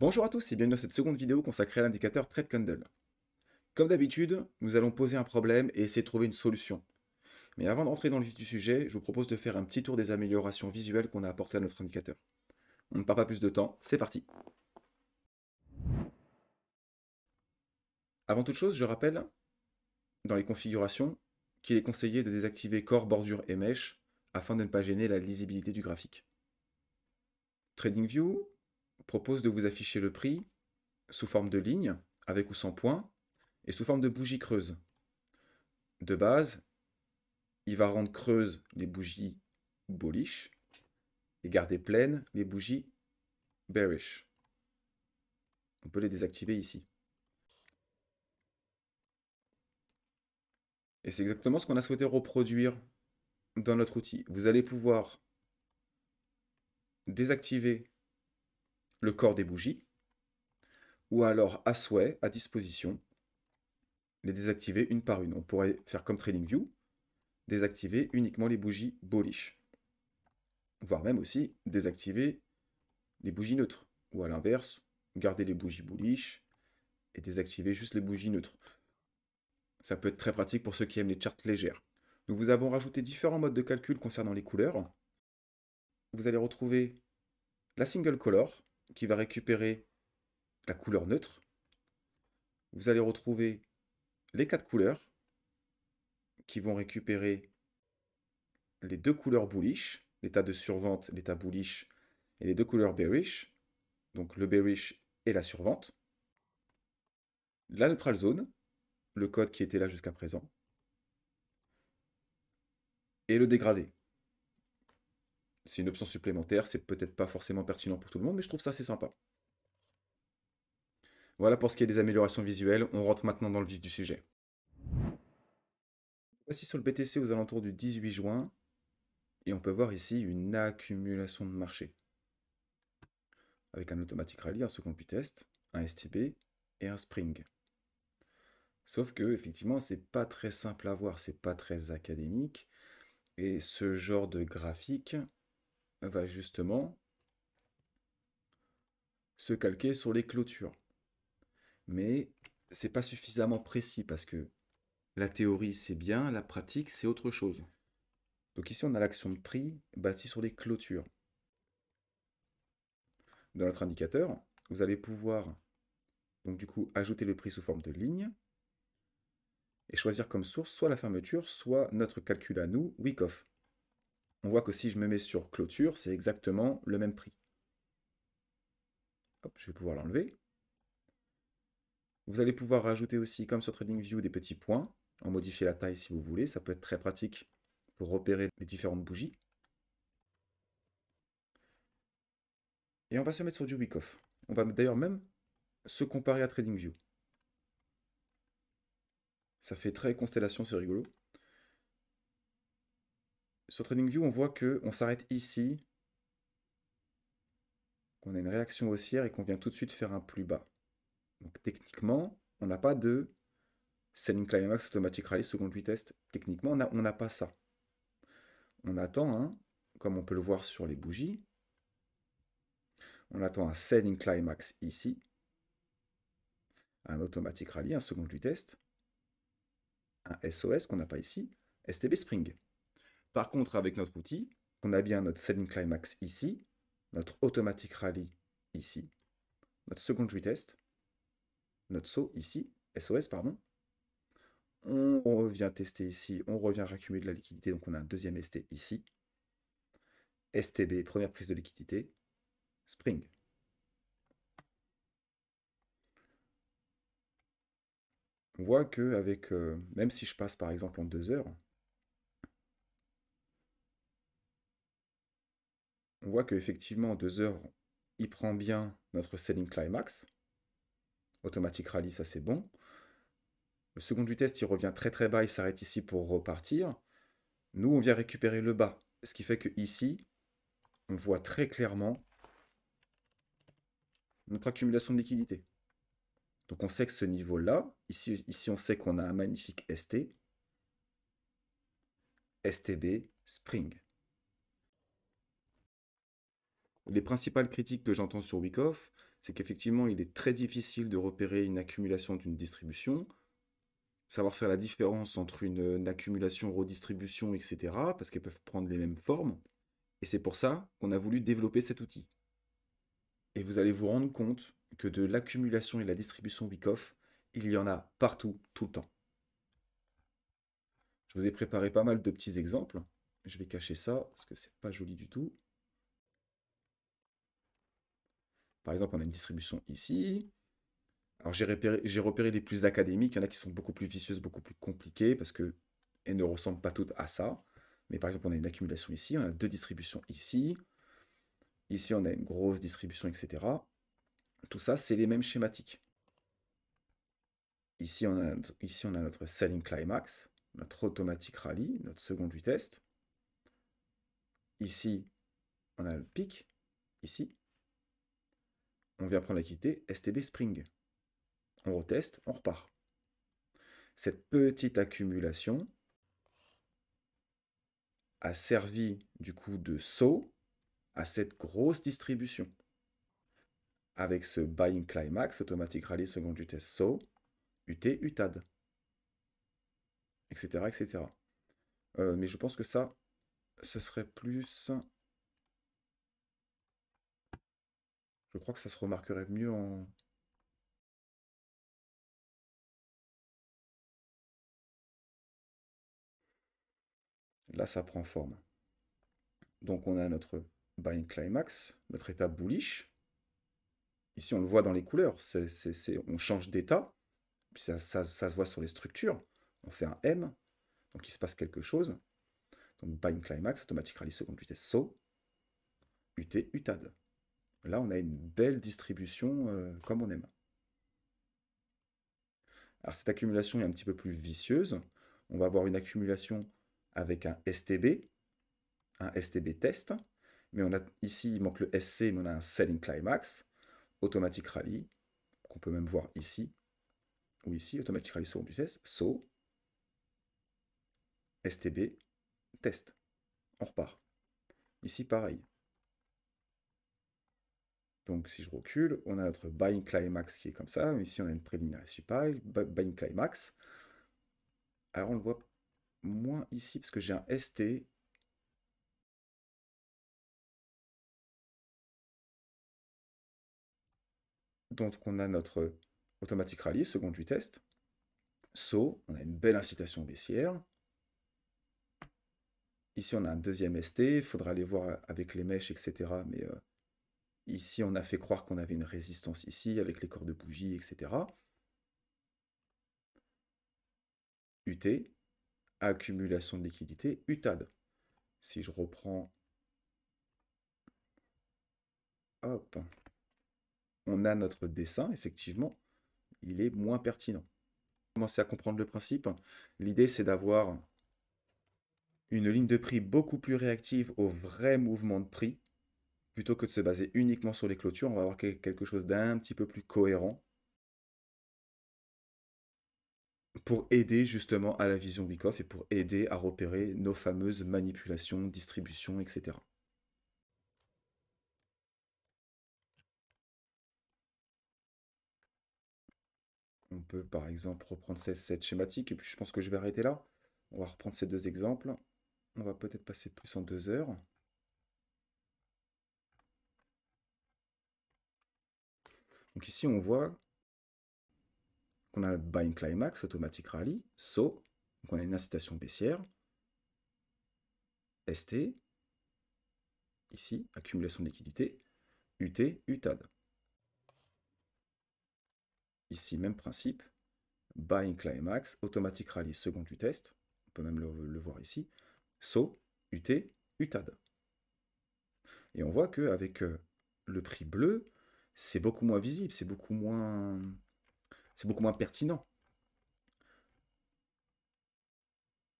Bonjour à tous et bienvenue dans cette seconde vidéo consacrée à l'indicateur Trade Candle. Comme d'habitude, nous allons poser un problème et essayer de trouver une solution. Mais avant d'entrer dans le vif du sujet, je vous propose de faire un petit tour des améliorations visuelles qu'on a apportées à notre indicateur. On ne perd pas plus de temps, c'est parti. Avant toute chose, je rappelle, dans les configurations, qu'il est conseillé de désactiver corps, bordure et mèche afin de ne pas gêner la lisibilité du graphique. TradingView propose de vous afficher le prix sous forme de ligne, avec ou sans points, et sous forme de bougie creuse. De base, il va rendre creuses les bougies bullish et garder pleines les bougies bearish. On peut les désactiver ici. Et c'est exactement ce qu'on a souhaité reproduire dans notre outil. Vous allez pouvoir désactiver le corps des bougies ou alors à souhait, à disposition, les désactiver une par une. On pourrait faire comme TradingView, désactiver uniquement les bougies bullish, voire même aussi désactiver les bougies neutres, ou à l'inverse, garder les bougies bullish et désactiver juste les bougies neutres. Ça peut être très pratique pour ceux qui aiment les charts légères. Nous vous avons rajouté différents modes de calcul concernant les couleurs. Vous allez retrouver la single color qui va récupérer la couleur neutre. Vous allez retrouver les 4 couleurs qui vont récupérer les 2 couleurs bullish, l'état de survente, l'état bullish, et les 2 couleurs bearish, donc le bearish et la survente. La neutral zone, le code qui était là jusqu'à présent, et le dégradé. C'est une option supplémentaire, c'est peut-être pas forcément pertinent pour tout le monde, mais je trouve ça assez sympa. Voilà pour ce qui est des améliorations visuelles, on rentre maintenant dans le vif du sujet. Voici sur le BTC aux alentours du 18 juin, et on peut voir ici une accumulation de marché. Avec un automatic rally, un second test, un STB et un spring. Sauf que, effectivement, c'est pas très simple à voir, c'est pas très académique, et ce genre de graphique va justement se calquer sur les clôtures. Mais c'est pas suffisamment précis parce que la théorie c'est bien, la pratique c'est autre chose. Donc ici on a l'action de prix bâtie sur les clôtures. Dans notre indicateur, vous allez pouvoir donc du coup ajouter le prix sous forme de ligne et choisir comme source soit la fermeture, soit notre calcul à nous, Wyckoff. On voit que si je me mets sur clôture, c'est exactement le même prix. Hop, je vais pouvoir l'enlever. Vous allez pouvoir rajouter aussi, comme sur TradingView, des petits points, en modifier la taille si vous voulez. Ça peut être très pratique pour repérer les différentes bougies. Et on va se mettre sur du Wyckoff. On va d'ailleurs même se comparer à TradingView. Ça fait très constellation, c'est rigolo. Sur TradingView, on voit qu'on s'arrête ici, qu'on a une réaction haussière et qu'on vient tout de suite faire un plus bas. Donc techniquement, on n'a pas de selling climax automatic rally second retest. Techniquement, on n'a pas ça. On attend, hein, comme on peut le voir sur les bougies, on attend un selling climax ici, un automatic rally, un second retest, un SOS qu'on n'a pas ici, STB Spring. Par contre, avec notre outil, on a bien notre selling climax ici, notre automatic rally ici, notre second retest, notre saut ici, SOS pardon. On revient tester ici, on revient réaccumuler de la liquidité, donc on a un deuxième ST ici. STB, première prise de liquidité, Spring. On voit que avec, même si je passe par exemple en 2 heures, on voit qu'effectivement en 2 heures, il prend bien notre selling climax. Automatic rally, ça c'est bon. Le second du test, il revient très très bas, il s'arrête ici pour repartir. Nous, on vient récupérer le bas. Ce qui fait que ici, on voit très clairement notre accumulation de liquidité. Donc on sait que ce niveau-là, ici on sait qu'on a un magnifique ST, STB, Spring. Les principales critiques que j'entends sur Wyckoff, c'est qu'effectivement, il est très difficile de repérer une accumulation d'une distribution, savoir faire la différence entre une accumulation, redistribution, etc., parce qu'elles peuvent prendre les mêmes formes. Et c'est pour ça qu'on a voulu développer cet outil. Et vous allez vous rendre compte que de l'accumulation et de la distribution Wyckoff, il y en a partout, tout le temps. Je vous ai préparé pas mal de petits exemples. Je vais cacher ça parce que c'est pas joli du tout. Par exemple, on a une distribution ici. Alors j'ai repéré les plus académiques. Il y en a qui sont beaucoup plus vicieuses, beaucoup plus compliquées parce qu'elles ne ressemblent pas toutes à ça. Mais par exemple, on a une accumulation ici, on a deux distributions ici. Ici, on a une grosse distribution, etc. Tout ça, c'est les mêmes schématiques. Ici, on a notre selling climax, notre automatic rally, notre seconde vitesse. Ici, on a le pic. Ici, on vient prendre la liquidité STB Spring. On reteste, on repart. Cette petite accumulation a servi du coup de saut à cette grosse distribution. Avec ce buying climax, automatic rally, seconde vitesse saut, UT, UTAD, etc. etc. Mais je pense que ça, ce serait plus... Je crois que ça se remarquerait mieux en... Là, ça prend forme. Donc on a notre buying climax, notre état bullish. Ici, on le voit dans les couleurs. On change d'état. Ça se voit sur les structures. On fait un M. Donc il se passe quelque chose. Donc buying climax, automatic rally seconde vitesse saut, UT, UTAD. Là, on a une belle distribution comme on aime. Alors cette accumulation est un petit peu plus vicieuse. On va avoir une accumulation avec un STB test. Mais on a ici, il manque le SC, mais on a un selling climax, automatic rally, qu'on peut même voir ici, ou ici, automatic rally seconde vitesse, saut, STB, test. On repart. Ici, pareil. Donc si je recule, on a notre buying climax qui est comme ça. Ici, on a une preliminary supply, buying climax. Alors on le voit moins ici parce que j'ai un ST. Donc on a notre automatic rally, seconde vitesse. Saut, on a une belle incitation baissière. Ici, on a un deuxième ST. Il faudra aller voir avec les mèches, etc. Mais ici, on a fait croire qu'on avait une résistance ici avec les corps de bougie, etc. UT, accumulation de liquidité, UTAD. Si je reprends, hop, on a notre dessin, effectivement, il est moins pertinent. Commencez à comprendre le principe. L'idée, c'est d'avoir une ligne de prix beaucoup plus réactive au vrai mouvement de prix, plutôt que de se baser uniquement sur les clôtures. On va avoir quelque chose d'un petit peu plus cohérent pour aider justement à la vision Wyckoff et pour aider à repérer nos fameuses manipulations, distributions, etc. On peut par exemple reprendre cette schématique, et puis je pense que je vais arrêter là. On va reprendre ces deux exemples. On va peut-être passer plus en 2 heures. Donc ici, on voit qu'on a notre buying climax, automatic rally, saut. Donc on a une incitation baissière. ST, ici, accumulation de liquidité. UT, UTAD. Ici, même principe. Buying climax, automatic rally, seconde vitesse. On peut même le voir ici. Saut, UT, UTAD. Et on voit qu'avec le prix bleu, c'est beaucoup moins visible, c'est beaucoup moins pertinent.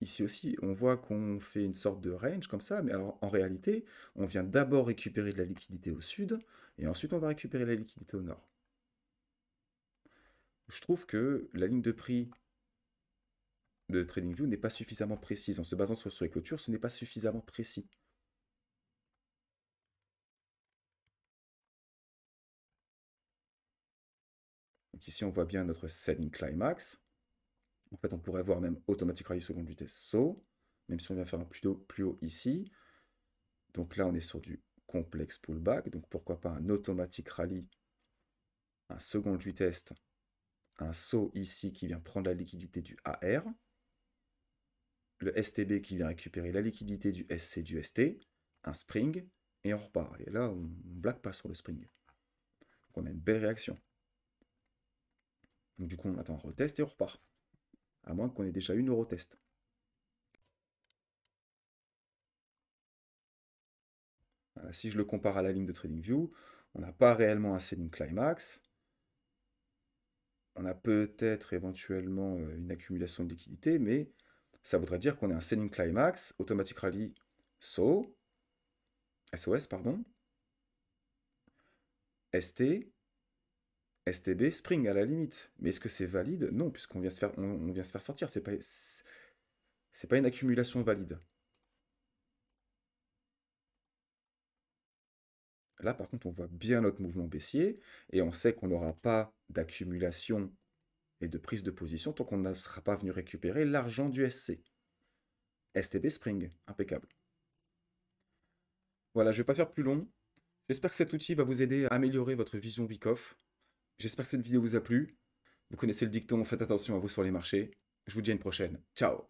Ici aussi, on voit qu'on fait une sorte de range comme ça, mais alors en réalité, on vient d'abord récupérer de la liquidité au sud, et ensuite on va récupérer la liquidité au nord. Je trouve que la ligne de prix de TradingView n'est pas suffisamment précise. En se basant sur les clôtures, ce n'est pas suffisamment précis. Donc ici, on voit bien notre selling climax. En fait, on pourrait voir même automatic rally seconde vitesse saut, même si on vient faire un plus haut ici. Donc là, on est sur du complexe pullback. Donc pourquoi pas un automatic rally, un seconde vitesse, un saut ici qui vient prendre la liquidité du AR. Le STB qui vient récupérer la liquidité du SC du ST, un spring, et on repart. Et là, on ne blague pas sur le spring. Donc on a une belle réaction. Donc du coup, on attend un retest et on repart. À moins qu'on ait déjà une eurotest. Voilà, si je le compare à la ligne de TradingView, on n'a pas réellement un selling climax. On a peut-être éventuellement une accumulation de liquidité, mais ça voudrait dire qu'on a un selling climax, automatic rally SOS, pardon, ST, STB, Spring à la limite. Mais est-ce que c'est valide? Non, puisqu'on vient se faire, on vient se faire sortir. C'est pas une accumulation valide. Là, par contre, on voit bien notre mouvement baissier et on sait qu'on n'aura pas d'accumulation et de prise de position tant qu'on ne sera pas venu récupérer l'argent du SC. STB Spring, impeccable. Voilà, je ne vais pas faire plus long. J'espère que cet outil va vous aider à améliorer votre vision week-off. J'espère que cette vidéo vous a plu. Vous connaissez le dicton, faites attention à vous sur les marchés. Je vous dis à une prochaine. Ciao!